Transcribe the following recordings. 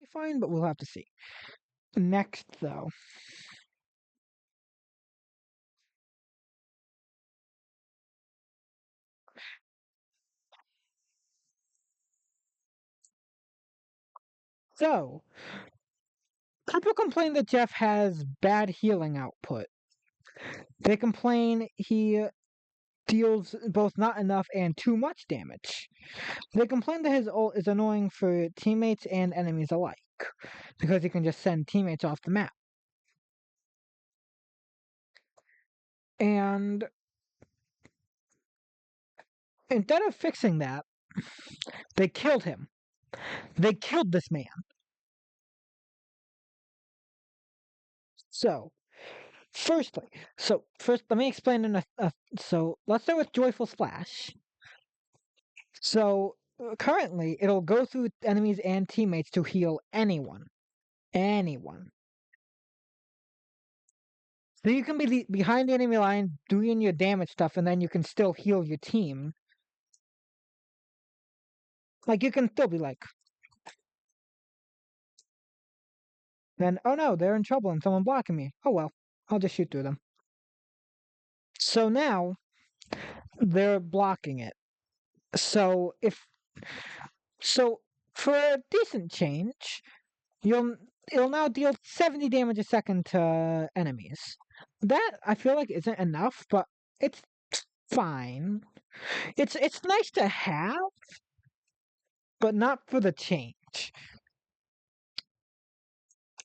be fine, but we'll have to see. Next, though. So, people complain that Jeff has bad healing output. They complain he deals both not enough and too much damage. They complain that his ult is annoying for teammates and enemies alike, because he can just send teammates off the map. And instead of fixing that, they killed him. They killed this man. So, first let me explain so let's start with Joyful Splash. So, currently, it'll go through enemies and teammates to heal anyone. Anyone. So you can be behind the enemy line doing your damage stuff, and then you can still heal your team. Like, you can still be like, then, oh no, they're in trouble and someone blocking me. Oh well, I'll just shoot through them. So now, they're blocking it. So so for a decent change, you'll it'll now deal 70 damage a second to enemies. That I feel like isn't enough, but it's fine. It's nice to have, but not for the change.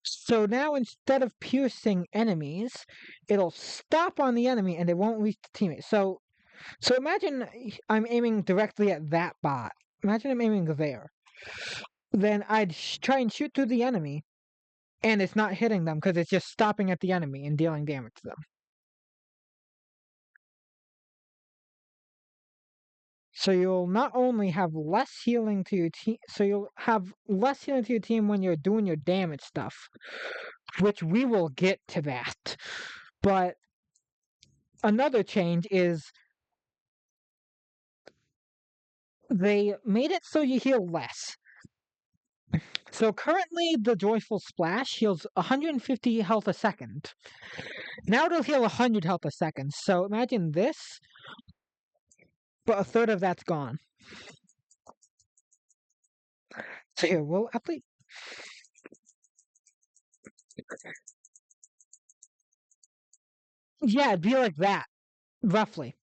So now instead of piercing enemies, it'll stop on the enemy and it won't reach the teammate. So imagine I'm aiming directly at that bot. Imagine I'm aiming there. Then I'd try and shoot through the enemy, and it's not hitting them because it's just stopping at the enemy and dealing damage to them. So you'll not only have less healing to your team, so you'll have less healing to your team when you're doing your damage stuff, which we will get to that. But another change is they made it so you heal less. So currently the Joyful Splash heals 150 health a second. Now it'll heal 100 health a second. So imagine this, but a third of that's gone. So here, we'll at least. Yeah, it'd be like that, roughly.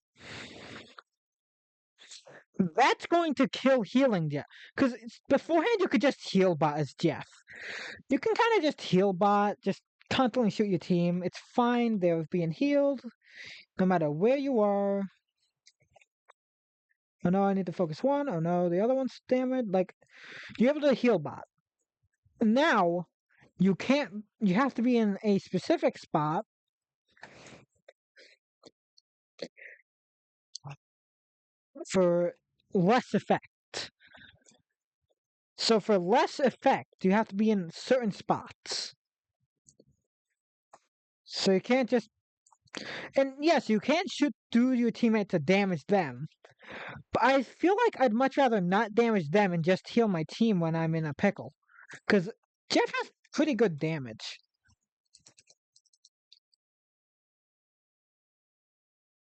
That's going to kill healing Jeff. Because beforehand you could just heal bot as Jeff. You can kind of just heal bot, just constantly shoot your team. It's fine. They're being healed no matter where you are. Oh no, I need to focus one. Oh no, the other one's damaged. Like, you're able to heal bot. Now, you can't, you have to be in a specific spot for less effect. So for less effect, you have to be in certain spots. So you can't just, and yes, you can't shoot through your teammate to damage them. But I feel like I'd much rather not damage them and just heal my team when I'm in a pickle. Because Jeff has pretty good damage.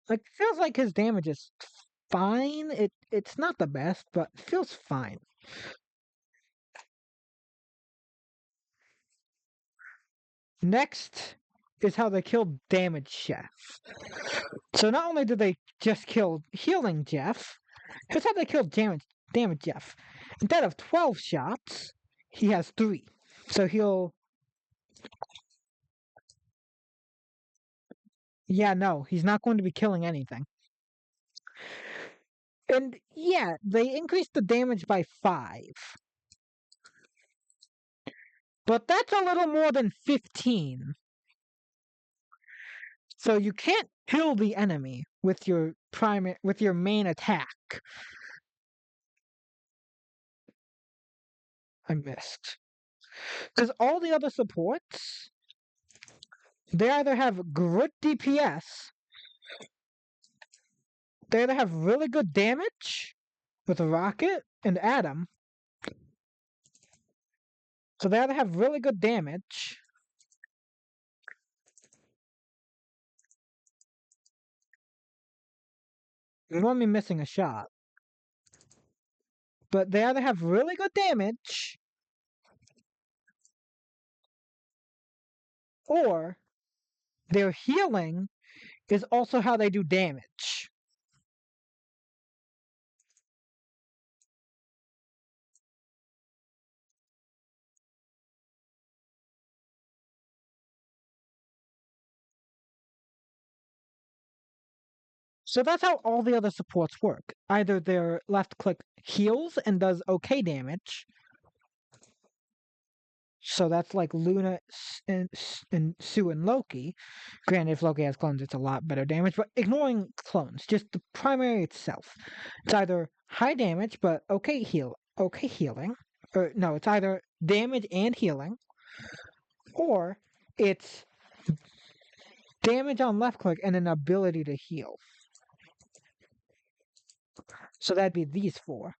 Like, feels like his damage is fine. It's not the best, but feels fine. Next is how they killed Damage Chef. So not only did they just kill Healing Jeff, here's how they killed Damage Jeff. Instead of 12 shots, he has 3. So he'll. Yeah, no, he's not going to be killing anything. And yeah, they increased the damage by 5. But that's a little more than 15. So you can't kill the enemy with your main attack. I missed. Because all the other supports, they either have good DPS, they either have really good damage with a rocket and Atom. So they either have really good damage, you want me missing a shot, but they either have really good damage, or their healing is also how they do damage. So that's how all the other supports work. Either their left click heals and does okay damage. So that's like Luna and Sue and Loki. Granted, if Loki has clones, it's a lot better damage, but ignoring clones, just the primary itself. It's either high damage, but okay healing. Or no, it's either damage and healing, or it's damage on left click and an ability to heal. So that'd be these four.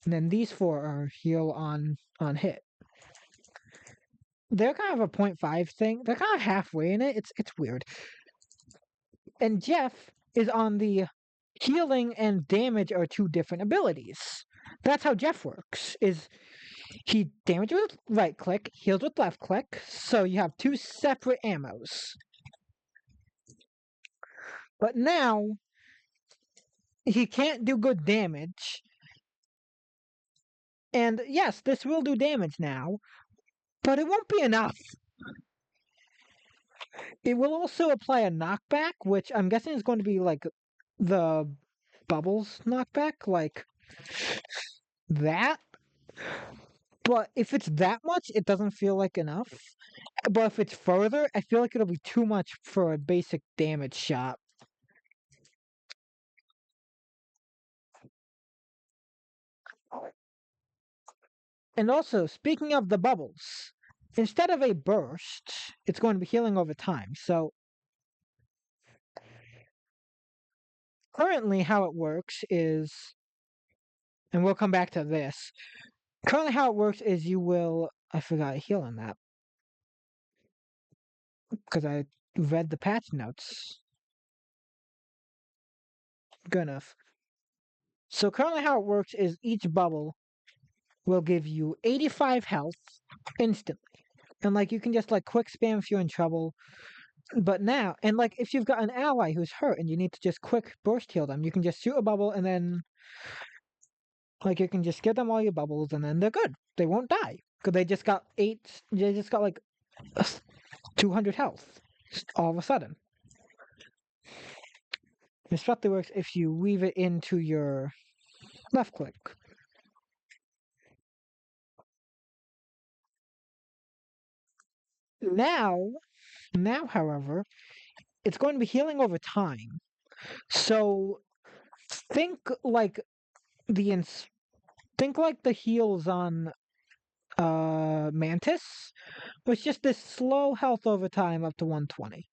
And then these four are heal on hit. They're kind of a point 0.5 thing. They're kind of halfway in it. It's weird. And Jeff is on the healing and damage are two different abilities. That's how Jeff works. Is he damages with right click, heals with left click, so you have two separate ammos. But now he can't do good damage. And yes, this will do damage now, but it won't be enough. It will also apply a knockback, which I'm guessing is going to be like the bubbles knockback, like that. But if it's that much, it doesn't feel like enough. But if it's further, I feel like it'll be too much for a basic damage shot. And also, speaking of the bubbles, instead of a burst, it's going to be healing over time. So currently, how it works is, and we'll come back to this. Currently, how it works is you will. I forgot healing that because I read the patch notes. Good enough. So currently, how it works is each bubble will give you 85 health instantly. And like you can just like quick spam if you're in trouble. But now, and like if you've got an ally who's hurt and you need to just quick burst heal them, you can just shoot a bubble and then like you can just give them all your bubbles and then they're good. They won't die because they just got like 200 health all of a sudden. It especially works if you weave it into your left click. Now, however, it's going to be healing over time. So think like the think like the heals on Mantis was just this slow health over time up to 120.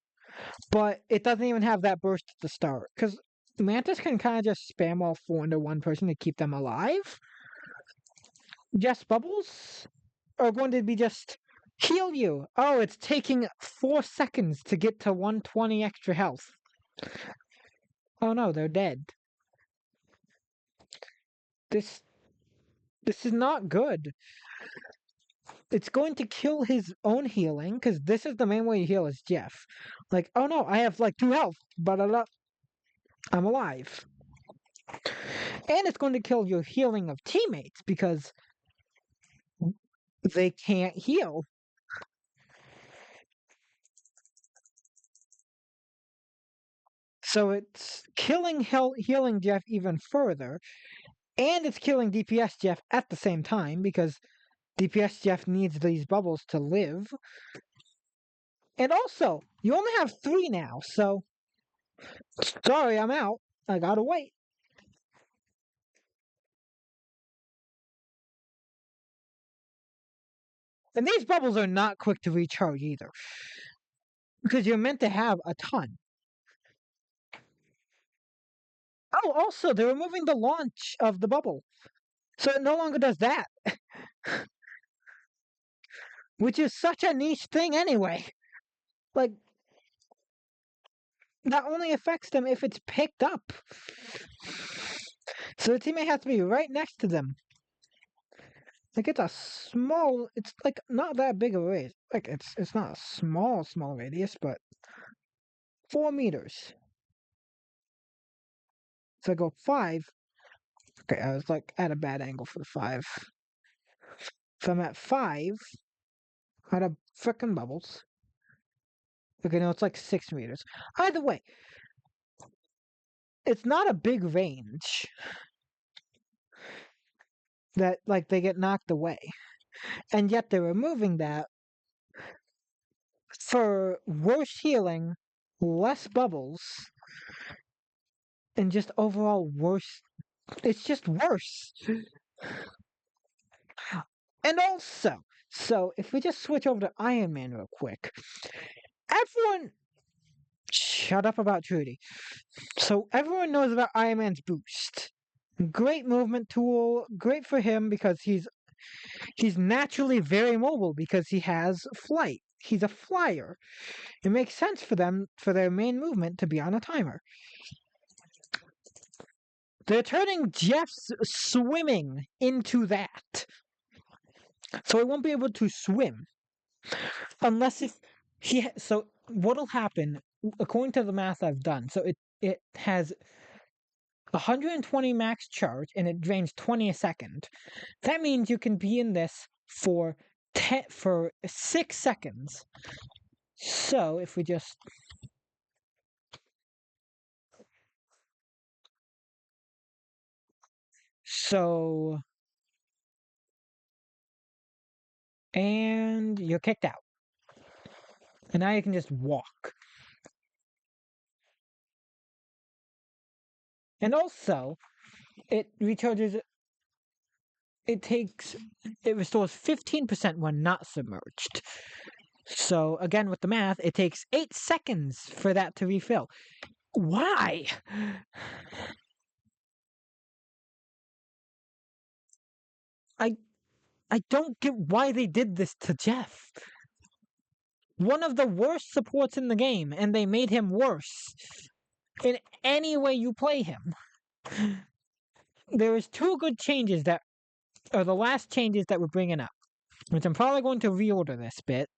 But it doesn't even have that burst at the start. Because Mantis can kind of just spam all four into one person to keep them alive. Just bubbles are going to be just heal you. Oh, it's taking 4 seconds to get to 120 extra health. Oh no, they're dead. This this is not good. It's going to kill his own healing because this is the main way you heal is Jeff. Like, oh no, I have like 2 health, but I'm alive. And it's going to kill your healing of teammates because they can't heal. So it's killing healing Jeff even further, and it's killing DPS Jeff at the same time because DPS Jeff needs these bubbles to live. And also, you only have 3 now, so sorry, I'm out. I gotta wait. And these bubbles are not quick to recharge either. Because you're meant to have a ton. Oh, also, they're removing the launch of the bubble. So it no longer does that. which is such a niche thing anyway. Like, that only affects them if it's picked up. So the teammate has to be right next to them. Like it's like not that big of a radius. Like it's not a small radius, but 4 meters. So I go 5. Okay, I was like at a bad angle for the 5. So I'm at 5 out of frickin' bubbles. Okay, no, it's like 6 meters. Either way, it's not a big range that like they get knocked away. And yet they're removing that for worse healing, less bubbles, and just overall worse. It's just worse. And also, so if we just switch over to Iron Man real quick, everyone shut up about Trudy. So everyone knows about Iron Man's boost. Great movement tool, great for him because he's naturally very mobile because he has flight. He's a flyer. It makes sense for them for their main movement to be on a timer. They're turning Jeff's swimming into that. So he won't be able to swim unless if so what'll happen according to the math I've done. So it has 120 max charge and it drains 20 a second. That means you can be in this for 6 seconds. So if we just so and you're kicked out. And now you can just walk. And also, it recharges it restores 15% when not submerged. So again with the math, it takes 8 seconds for that to refill. Why? I I don't get why they did this to Jeff. One of the worst supports in the game, and they made him worse in any way you play him. There is 2 good changes that are the last changes that we're bringing up, which I'm probably going to reorder this bit.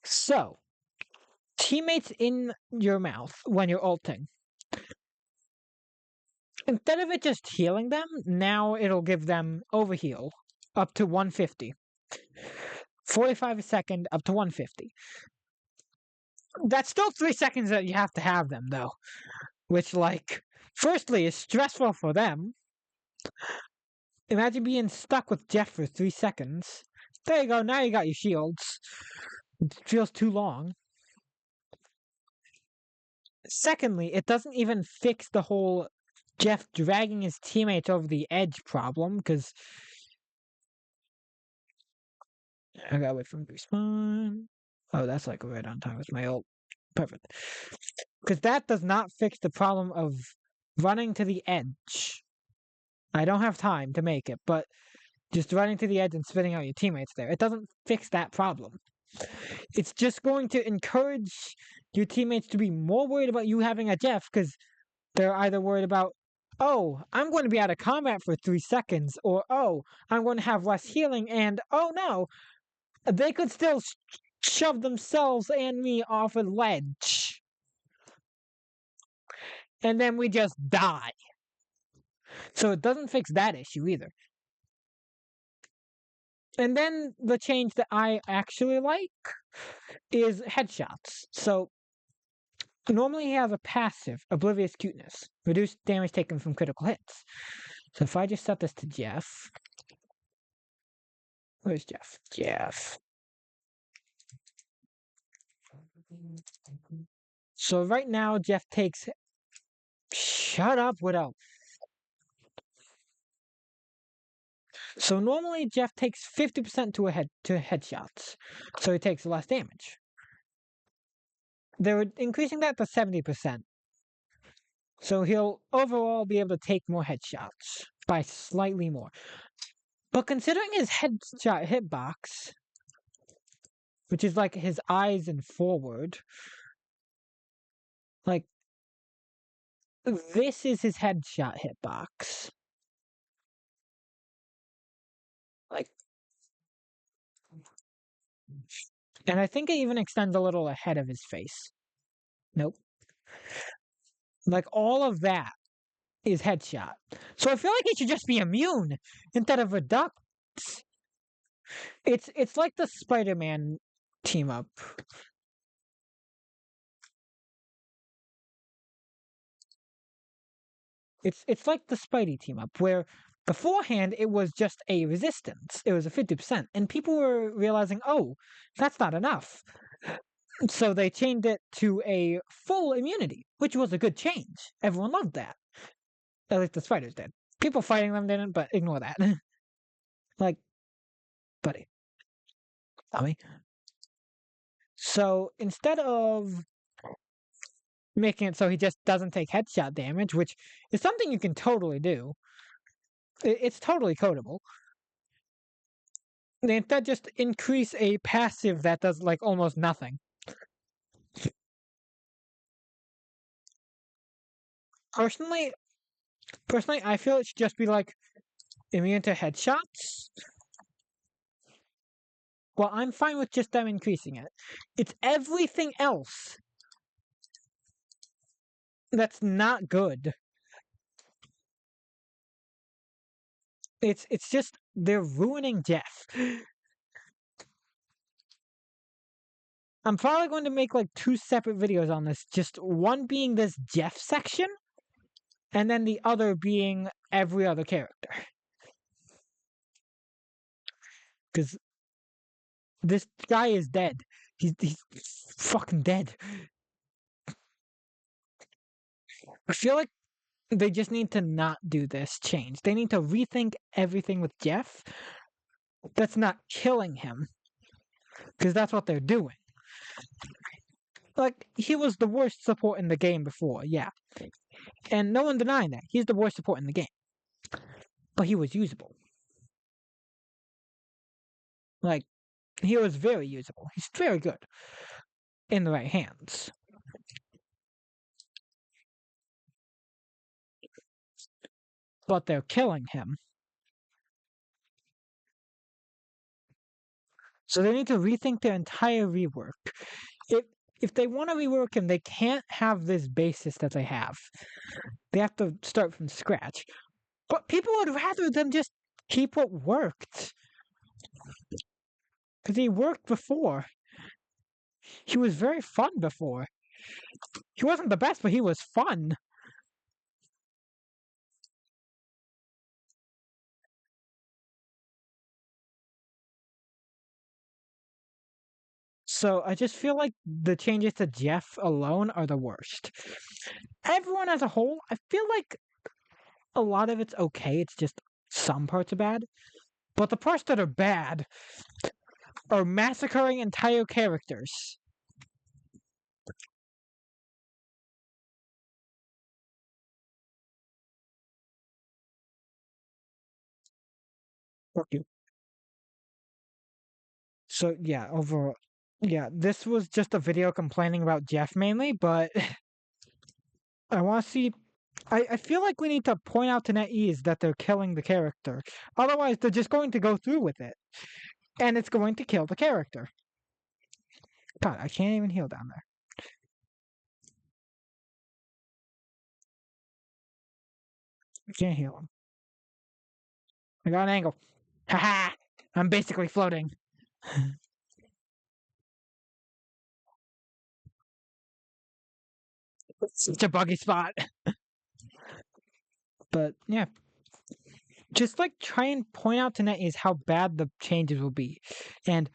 So, teammates in your mouth when you're ulting. Instead of it just healing them, now it'll give them overheal up to 150. 45 a second up to 150. That's still 3 seconds that you have to have them, though. Which, like, firstly, is stressful for them. Imagine being stuck with Jeff for 3 seconds. There you go, now you got your shields. It feels too long. Secondly, it doesn't even fix the whole Jeff dragging his teammates over the edge problem, because I gotta wait for him to respawn. Oh, that's like right on time with my ult. Perfect. Because that does not fix the problem of running to the edge. I don't have time to make it, but just running to the edge and spitting out your teammates there, it doesn't fix that problem. It's just going to encourage your teammates to be more worried about you having a Jeff, because they're either worried about, oh, I'm going to be out of combat for 3 seconds, or oh, I'm going to have less healing, and oh no, they could still shove themselves and me off a ledge. And then we just die. So it doesn't fix that issue either. And then the change that I actually like is headshots. So normally he has a passive, Oblivious Cuteness, reduced damage taken from critical hits. So if I just set this to Jeff, where's Jeff? Jeff. So right now Jeff takes. Shut up, Widow. So normally Jeff takes 50% to headshots, so he takes less damage. They're increasing that to 70%. So he'll overall be able to take more headshots by slightly more. But considering his headshot hitbox, which is like his eyes and forward. Like this is his headshot hitbox. Like, and I think it even extends a little ahead of his face. Nope. Like all of that is headshot. So I feel like it should just be immune instead of a duck. It's like the Spider-Man team up. It's like the Spidey team up where beforehand it was just a resistance. It was a 50%. And people were realizing, oh, that's not enough. So they changed it to a full immunity, which was a good change. Everyone loved that. At least the spiders did. People fighting them didn't, but ignore that. Like, buddy. Tell me. So instead of making it so he just doesn't take headshot damage, which is something you can totally do, it's totally codable. They instead just increase a passive that does like almost nothing. Personally, I feel it should just be like immune to headshots. Well, I'm fine with just them increasing it. It's everything else that's not good. It's just they're ruining Jeff. I'm probably going to make like 2 separate videos on this. Just one being this Jeff section, and then the other being every other character. Because this guy is dead. He's fucking dead. I feel like they just need to not do this change. They need to rethink everything with Jeff that's not killing him. Because that's what they're doing. Like, he was the worst support in the game before, yeah. And no one denying that. He's the worst support in the game. But he was usable. Like, he was very usable. He's very good in the right hands. But they're killing him. So they need to rethink their entire rework. If they want to rework him, they can't have this basis that they have. They have to start from scratch. But people would rather them just keep what worked. Because he worked before. He was very fun before. He wasn't the best, but he was fun. So I just feel like the changes to Jeff alone are the worst. Everyone as a whole, I feel like a lot of it's okay. It's just some parts are bad. But the parts that are bad are massacring entire characters. Fuck you. So yeah, overall, yeah, this was just a video complaining about Jeff mainly, but I want to see. I feel like we need to point out to NetEase that they're killing the character. Otherwise, they're just going to go through with it, and it's going to kill the character. God, I can't even heal down there. I can't heal him. I got an angle. Haha! I'm basically floating. Such a buggy spot. But yeah, just like try and point out to NetEase how bad the changes will be, and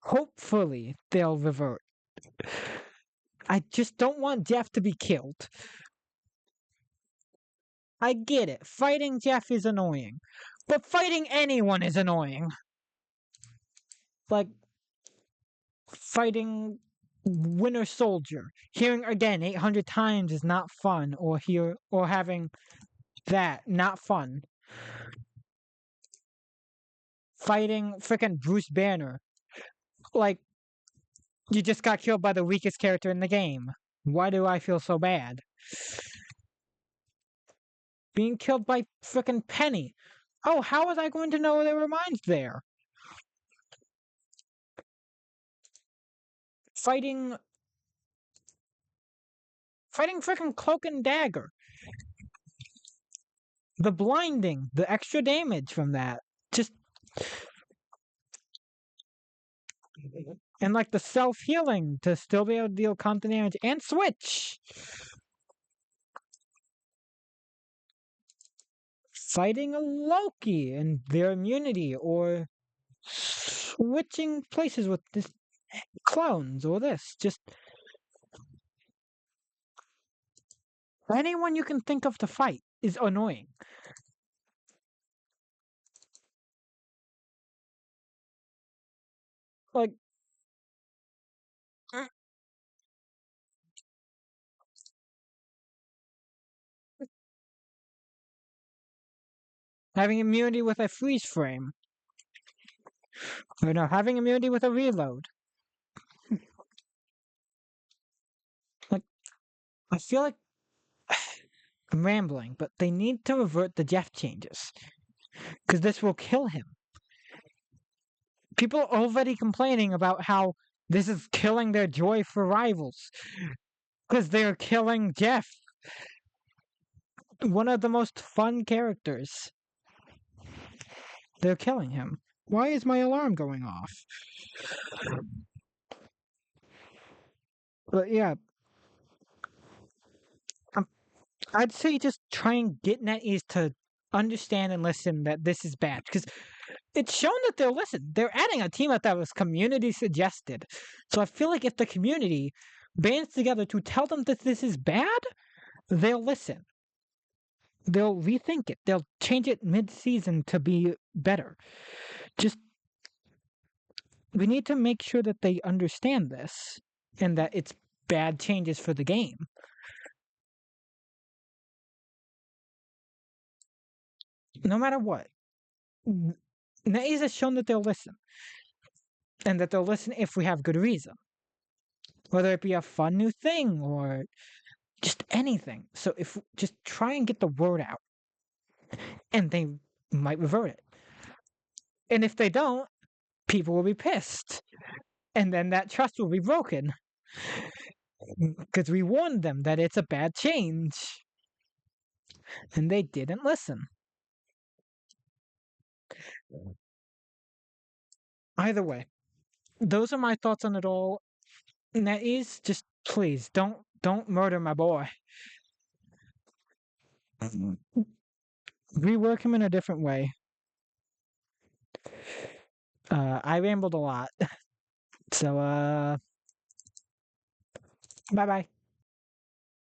hopefully they'll revert. I just don't want Jeff to be killed. I get it. Fighting Jeff is annoying. But fighting anyone is annoying. Like fighting Winter Soldier. Hearing again 800 times is not fun, or having that not fun. Fighting freaking Bruce Banner. Like You just got killed by the weakest character in the game. Why do I feel so bad? Being killed by frickin' Penny. Oh, how was I going to know there were mines there? Fighting frickin' Cloak and Dagger. The blinding, the extra damage from that. Just and like the self-healing to still be able to deal constant damage and switch. Fighting a Loki and their immunity or switching places with this clones or this. Just anyone you can think of to fight is annoying. Like having immunity with a freeze frame. Or no, having immunity with a reload. Like I feel like I'm rambling, but they need to revert the Jeff changes. Because this will kill him. People are already complaining about how this is killing their joy for rivals. Because they're killing Jeff, one of the most fun characters. They're killing him. Why is my alarm going off? But yeah, I'd say just try and get NetEase to understand and listen that this is bad. Because it's shown that they'll listen. They're adding a team that was community suggested. So I feel like if the community bands together to tell them that this is bad, they'll listen. They'll rethink it. They'll change it mid-season to be better. Just we need to make sure that they understand this and that it's bad changes for the game. No matter what. NetEase has shown that they'll listen. And that they'll listen if we have good reason. Whether it be a fun new thing or just anything. So if just try and get the word out. And they might revert it. And if they don't, people will be pissed. And then that trust will be broken. Because we warned them that it's a bad change. And they didn't listen. Either way, those are my thoughts on it all. NetEase, just please don't murder my boy. Rework him in a different way. I rambled a lot. So bye bye.